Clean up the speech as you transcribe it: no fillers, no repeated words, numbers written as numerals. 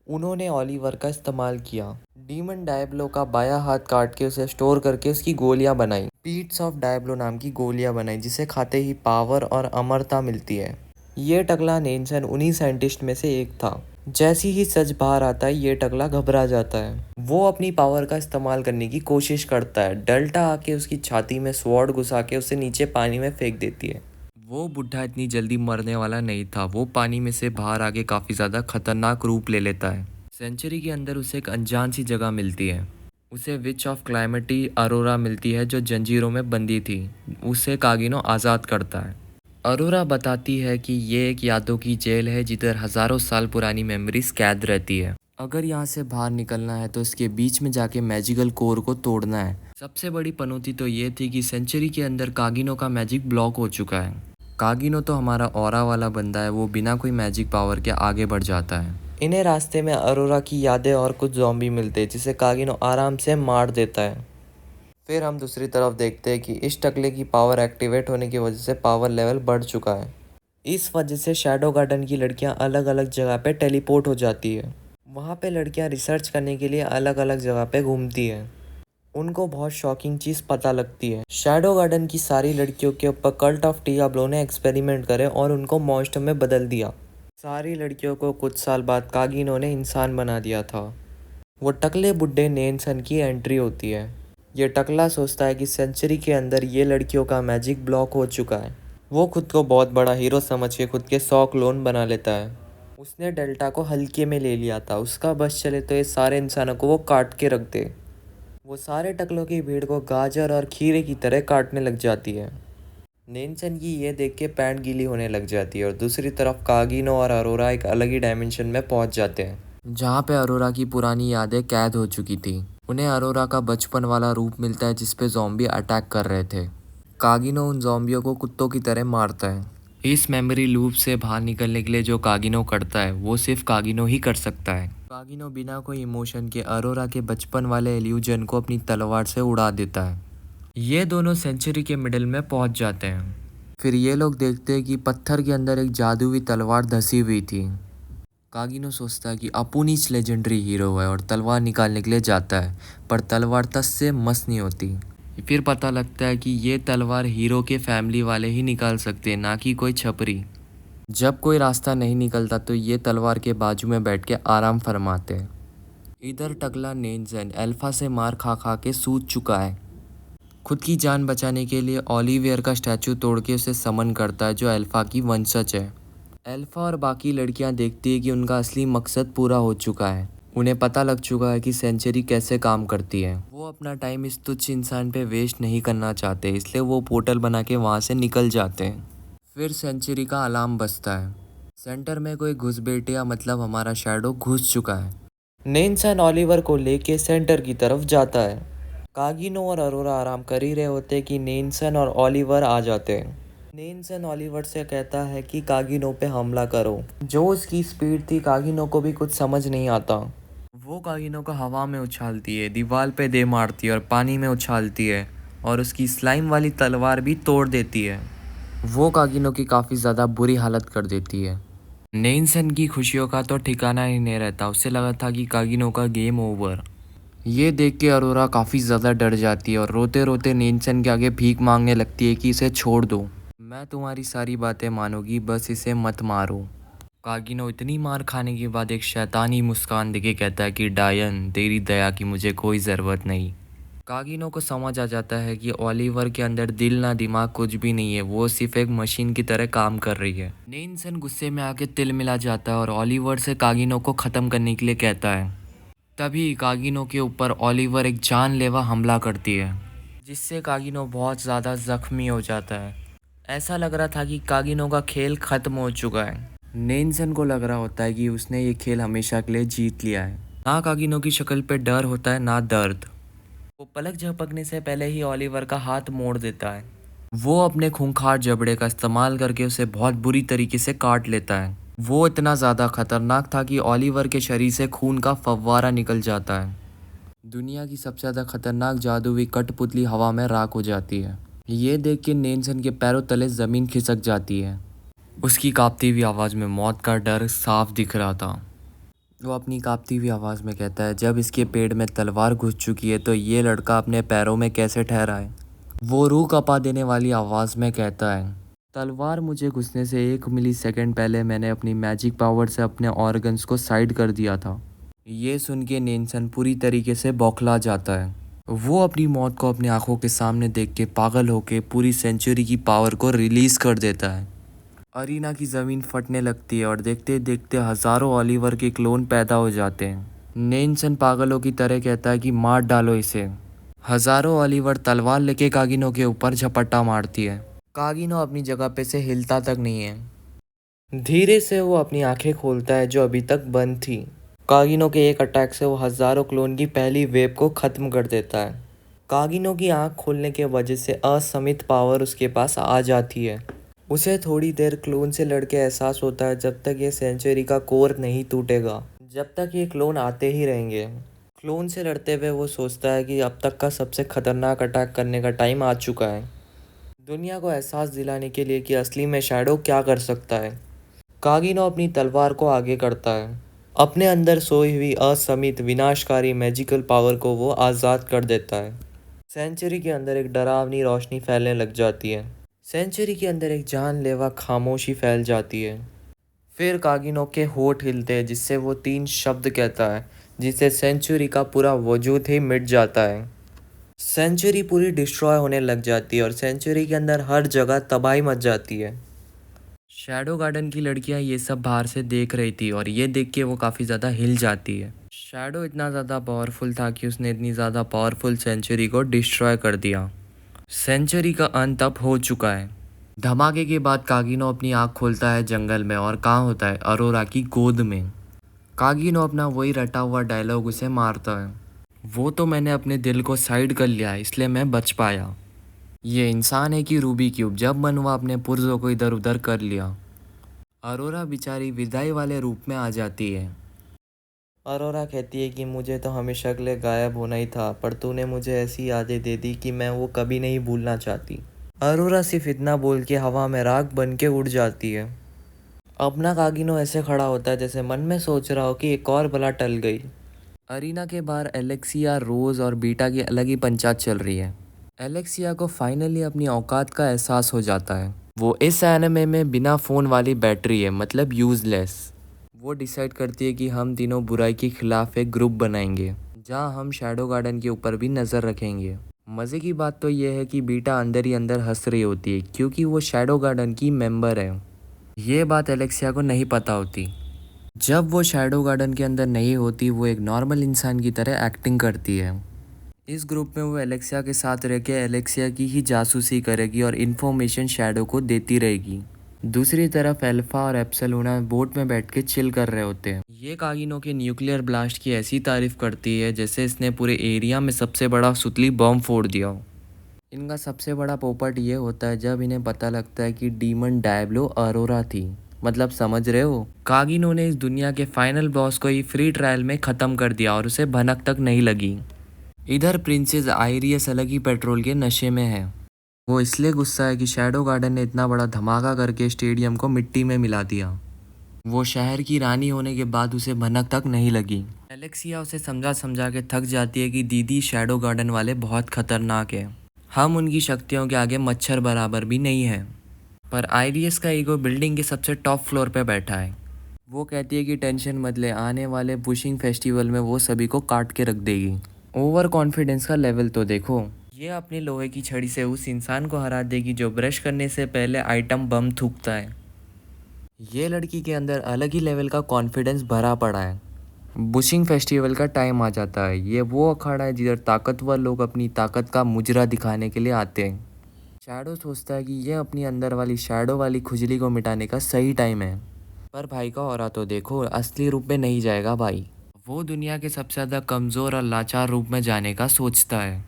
उन्होंने ओलिवर का इस्तेमाल किया। डीमन डायब्लो का बायां हाथ काट के उसे स्टोर करके उसकी गोलियां बनाई, पीट्स ऑफ डायब्लो नाम की गोलियां बनाई, जिसे खाते ही पावर और अमरता मिलती है। ये टकला नेल्सन उन्हीं साइंटिस्ट में से एक था। जैसी ही सच बाहर आता है ये टकला घबरा जाता है। वो अपनी पावर का इस्तेमाल करने की कोशिश करता है। डेल्टा आके उसकी छाती में स्वॉर्ड घुसा के उसे नीचे पानी में फेंक देती है। वो बुढ़ा इतनी जल्दी मरने वाला नहीं था। वो पानी में से बाहर आके काफ़ी ज़्यादा खतरनाक रूप ले लेता है। सेंचुरी के अंदर उसे एक अनजान सी जगह मिलती है। उसे विच ऑफ क्लाइमेटी अरोरा मिलती है जो जंजीरों में बंदी थी। उसे कागिनो आज़ाद करता है। अरोरा बताती है कि ये एक यादों की जेल है जिधर हज़ारों साल पुरानी मेमोरीज कैद रहती है। अगर यहाँ से बाहर निकलना है तो इसके बीच में जाके मैजिकल कोर को तोड़ना है। सबसे बड़ी पनौती तो ये थी कि सेंचुरी के अंदर कागिनो का मैजिक ब्लॉक हो चुका है। कागिनो तो हमारा ऑरा वाला बंदा है, वो बिना कोई मैजिक पावर के आगे बढ़ जाता है। इन्हें रास्ते में अरोरा की यादें और कुछ ज़ॉम्बी मिलते हैं जिसे कागिनो आराम से मार देता है। फिर हम दूसरी तरफ देखते हैं कि इस टकले की पावर एक्टिवेट होने की वजह से पावर लेवल बढ़ चुका है। इस वजह से शैडो गार्डन की लड़कियां अलग अलग जगह पे टेलीपोर्ट हो जाती है। वहाँ पे लड़कियां रिसर्च करने के लिए अलग अलग जगह पे घूमती हैं। उनको बहुत शॉकिंग चीज़ पता लगती है। शैडो गार्डन की सारी लड़कियों के ऊपर कल्ट ऑफ टियाब्लो ने एक्सपेरिमेंट करे और उनको मॉन्स्टर में बदल दिया। सारी लड़कियों को कुछ साल बाद कागिनो ने इंसान बना दिया था। वो टकले बुड्ढे नेनसन की एंट्री होती है। ये टकला सोचता है कि सेंचुरी के अंदर ये लड़कियों का मैजिक ब्लॉक हो चुका है। वो खुद को बहुत बड़ा हीरो समझ के खुद के 100 क्लोन बना लेता है। उसने डेल्टा को हल्के में ले लिया था। उसका बस चले तो ये सारे इंसानों को वो काट के रख दे। वो सारे टकलों की भीड़ को गाजर और खीरे की तरह काटने लग जाती है। नेल्सन की ये देख के पैंट गीली होने लग जाती है और दूसरी तरफ कागिनो और अरोरा एक अलग ही डायमेंशन में पहुंच जाते हैं, जहाँ पे अरोरा की पुरानी यादें कैद हो चुकी थी। उन्हें अरोरा का बचपन वाला रूप मिलता है जिसपे ज़ॉम्बी अटैक कर रहे थे। कागिनो उन ज़ॉम्बियों को कुत्तों की तरह मारता है। इस मेमोरी लूप से बाहर निकलने के लिए जो कागिनो करता है वो सिर्फ कागिनो ही कर सकता है। कागिनो बिना कोई इमोशन के अरोरा के बचपन वाले इल्यूजन को अपनी तलवार से उड़ा देता है। ये दोनों सेंचुरी के मिडिल में पहुंच जाते हैं। फिर ये लोग देखते हैं कि पत्थर के अंदर एक जादुई तलवार धसी हुई थी। कागिनो सोचता है कि अपुनीच लेजेंडरी हीरो है और तलवार निकालने के लिए जाता है, पर तलवार तस से मस नहीं होती। फिर पता लगता है कि ये तलवार हीरो के फैमिली वाले ही निकाल सकते हैं, ना कि कोई छपरी। जब कोई रास्ता नहीं निकलता तो ये तलवार के बाजू में बैठ के आराम फरमाते हैं। इधर टकला नेल्सन अल्फा से मार खा खा के सूज चुका है। खुद की जान बचाने के लिए ओलिवियर का स्टैचू तोड़ के उसे समन करता है जो अल्फा की वंशज है। अल्फा और बाकी लड़कियां देखती है कि उनका असली मकसद पूरा हो चुका है। उन्हें पता लग चुका है कि सेंचुरी कैसे काम करती है। वो अपना टाइम इस तुच्छ इंसान पे वेस्ट नहीं करना चाहते, इसलिए वो पोर्टल बना के वहाँ से निकल जाते हैं। फिर सेंचुरी का अलार्म बजता है। सेंटर में कोई घुसपैठिया मतलब हमारा शैडो घुस चुका है। नेल्सन ओलिवर को लेके सेंटर की तरफ जाता है। कागिनो और अरोरा आराम कर ही रहे होते कि नेल्सन और ओलिवर आ जाते हैं। नेल्सन ओलिवर से कहता है कि कागिनो पे हमला करो। जो उसकी स्पीड थी कागिनो को भी कुछ समझ नहीं आता। वो कागिनो को हवा में उछालती है, दीवार पे दे मारती है और पानी में उछालती है और उसकी स्लाइम वाली तलवार भी तोड़ देती है। वो कागिनो की काफ़ी ज़्यादा बुरी हालत कर देती है। नेल्सन की खुशियों का तो ठिकाना ही नहीं रहता। उसे लगा था कि कागिनो का गेम ओवर। ये देख के अरोरा काफ़ी ज़्यादा डर जाती है और रोते रोते नेल्सन के आगे भीख मांगने लगती है कि इसे छोड़ दो। मैं तुम्हारी सारी बातें मानूंगी, बस इसे मत मारो। कागिनो इतनी मार खाने के बाद एक शैतानी मुस्कान देके कहता है कि डायन, तेरी दया की मुझे कोई ज़रूरत नहीं। कागिनो को समझ आ जाता है कि ओलिवर के अंदर दिल ना दिमाग कुछ भी नहीं है, वो सिर्फ एक मशीन की तरह काम कर रही है। नेल्सन गुस्से में आके तिल मिला जाता है और ओलिवर से कागिनो को ख़त्म करने के लिए कहता है। तभी कागिनो के ऊपर ओलिवर एक जानलेवा हमला करती है, जिससे कागिनो बहुत ज़्यादा ज़ख्मी हो जाता है। ऐसा लग रहा था कि कागिनो का खेल ख़त्म हो चुका है। नेल्सन को लग रहा होता है कि उसने ये खेल हमेशा के लिए जीत लिया है। ना कागिनो की शक्ल पे डर होता है ना दर्द। वो पलक झपकने से पहले ही ओलिवर का हाथ मोड़ देता है। वो अपने खूंखार जबड़े का इस्तेमाल करके उसे बहुत बुरी तरीके से काट लेता है। वो इतना ज़्यादा खतरनाक था कि ओलिवर के शरीर से खून का फव्वारा निकल जाता है। दुनिया की सबसे ज़्यादा खतरनाक जादुई कठपुतली हवा में राख हो जाती है। ये देख के नेल्सन के पैरों तले ज़मीन खिसक जाती है। उसकी कांपती हुई आवाज़ में मौत का डर साफ दिख रहा था। वो अपनी काँपती हुई आवाज़ में कहता है, जब इसके पेट में तलवार घुस चुकी है तो ये लड़का अपने पैरों में कैसे ठहरा है। वो रूह कँपा देने वाली आवाज़ में कहता है, तलवार मुझे घुसने से 1 मिली सेकंड पहले मैंने अपनी मैजिक पावर से अपने ऑर्गन्स को साइड कर दिया था। ये सुन के नेल्सन पूरी तरीके से बौखला जाता है। वो अपनी मौत को अपनी आंखों के सामने देख के पागल होके पूरी सेंचुरी की पावर को रिलीज कर देता है। अरीना की ज़मीन फटने लगती है और देखते देखते हज़ारों ओलिवर के क्लोन पैदा हो जाते हैं। नेल्सन पागलों की तरह कहता है कि मार डालो इसे। हज़ारों ओलिवर तलवार लेके कागिनो के ऊपर झपट्टा मारती है। कागिनो अपनी जगह पे से हिलता तक नहीं है। धीरे से वो अपनी आंखें खोलता है जो अभी तक बंद थी। कागिनो के एक अटैक से वो हज़ारों क्लोन की पहली वेव को ख़त्म कर देता है। कागिनो की आंख खोलने के वजह से असीमित पावर उसके पास आ जाती है। उसे थोड़ी देर क्लोन से लड़के एहसास होता है जब तक ये सेंचुरी का कोर नहीं टूटेगा, जब तक ये क्लोन आते ही रहेंगे। क्लोन से लड़ते हुए वो सोचता है कि अब तक का सबसे खतरनाक अटैक करने का टाइम आ चुका है, दुनिया को एहसास दिलाने के लिए कि असली में शैडो क्या कर सकता है। कागिनो अपनी तलवार को आगे करता है। अपने अंदर सोई हुई असीमित विनाशकारी मैजिकल पावर को वो आज़ाद कर देता है। सेंचुरी के अंदर एक डरावनी रोशनी फैलने लग जाती है। सेंचुरी के अंदर एक जानलेवा खामोशी फैल जाती है। फिर कागिनो के होठ हिलते हैं जिससे वो 3 शब्द कहता है, जिससे सेंचुरी का पूरा वजूद ही मिट जाता है। सेंचुरी पूरी डिस्ट्रॉय होने लग जाती है और सेंचुरी के अंदर हर जगह तबाही मच जाती है। शैडो गार्डन की लड़कियां ये सब बाहर से देख रही थी और ये देख के वो काफ़ी ज़्यादा हिल जाती है। शैडो इतना ज़्यादा पावरफुल था कि उसने इतनी ज़्यादा पावरफुल सेंचुरी को डिस्ट्रॉय कर दिया। सेंचुरी का अंत अब हो चुका है। धमाके के बाद कागिनो अपनी आँख खोलता है जंगल में और कहाँ होता है, अरोरा की गोद में। कागिनो अपना वही रटा हुआ डायलॉग उसे मारता है, वो तो मैंने अपने दिल को साइड कर लिया इसलिए मैं बच पाया। ये इंसान है कि रूबी क्यूब, जब मन हुआ अपने पुर्जों को इधर उधर कर लिया। अरोरा बेचारी विदाई वाले रूप में आ जाती है। अरोरा कहती है कि मुझे तो हमेशा के लिए गायब होना ही था, पर तूने मुझे ऐसी यादें दे दी कि मैं वो कभी नहीं भूलना चाहती। अरोरा सिर्फ इतना बोल के हवा में राख बन के उड़ जाती है। अपना कागिनो ऐसे खड़ा होता है जैसे मन में सोच रहा हो कि एक और बला टल गई। अरीना के बाहर एलेक्सिया, रोज और बीटा की अलग ही पंचायत चल रही है। एलेक्सिया को फाइनली अपनी औकात का एहसास हो जाता है। वो इस एनिमे में बिना फ़ोन वाली बैटरी है, मतलब यूज़लेस। वो डिसाइड करती है कि हम तीनों बुराई के खिलाफ एक ग्रुप बनाएंगे, जहां हम शैडो गार्डन के ऊपर भी नज़र रखेंगे। मज़े की बात तो यह है कि बीटा अंदर ही अंदर हंस रही होती है क्योंकि वो शैडो गार्डन की मेंबर है। ये बात एलेक्सिया को नहीं पता होती। जब वो शैडो गार्डन के अंदर नहीं होती वो एक नॉर्मल इंसान की तरह एक्टिंग करती है। इस ग्रुप में वो एलेक्सिया के साथ रह के एलेक्सिया की ही जासूसी करेगी और इन्फॉर्मेशन शैडो को देती रहेगी। दूसरी तरफ एल्फा और एप्सलूना बोट में बैठ के चिल कर रहे होते हैं। ये कागिनो के न्यूक्लियर ब्लास्ट की ऐसी तारीफ करती है जैसे इसने पूरे एरिया में सबसे बड़ा सुतली बम फोड़ दिया हो। इनका सबसे बड़ा पोपट ये होता है जब इन्हें पता लगता है कि डीमन डायब्लो अरोरा थी। मतलब समझ रहे हो, कागिनो ने इस दुनिया के फाइनल बॉस को ही फ्री ट्रायल में ख़त्म कर दिया और उसे भनक तक नहीं लगी। इधर प्रिंसेस आइरियस अलग ही पेट्रोल के नशे में है। वो इसलिए गुस्सा है कि शैडो गार्डन ने इतना बड़ा धमाका करके स्टेडियम को मिट्टी में मिला दिया। वो शहर की रानी होने के बाद उसे भनक तक नहीं लगी। एलेक्सिया उसे समझा समझा के थक जाती है कि दीदी, शैडो गार्डन वाले बहुत खतरनाक है, हम उनकी शक्तियों के आगे मच्छर बराबर भी नहीं है। पर आइरियस का ईगो बिल्डिंग के सबसे टॉप फ्लोर पे बैठा है। वो कहती है कि टेंशन मत ले, आने वाले बुशिंग फेस्टिवल में वो सभी को काट के रख देगी। ओवर कॉन्फिडेंस का लेवल तो देखो, ये अपनी लोहे की छड़ी से उस इंसान को हरा देगी जो ब्रश करने से पहले आइटम बम थूकता है। ये लड़की के अंदर अलग ही लेवल का कॉन्फिडेंस भरा पड़ा है। बुशिंग फेस्टिवल का टाइम आ जाता है। ये वो अखाड़ा है जिधर ताकतवर लोग अपनी ताकत का मुजरा दिखाने के लिए आते हैं। शैडो सोचता है कि ये अपनी अंदर वाली शैडो वाली खुजली को मिटाने का सही टाइम है। पर भाई का ऑरा तो देखो, असली रूप में नहीं जाएगा भाई। वो दुनिया के सबसे ज़्यादा कमज़ोर और लाचार रूप में जाने का सोचता है।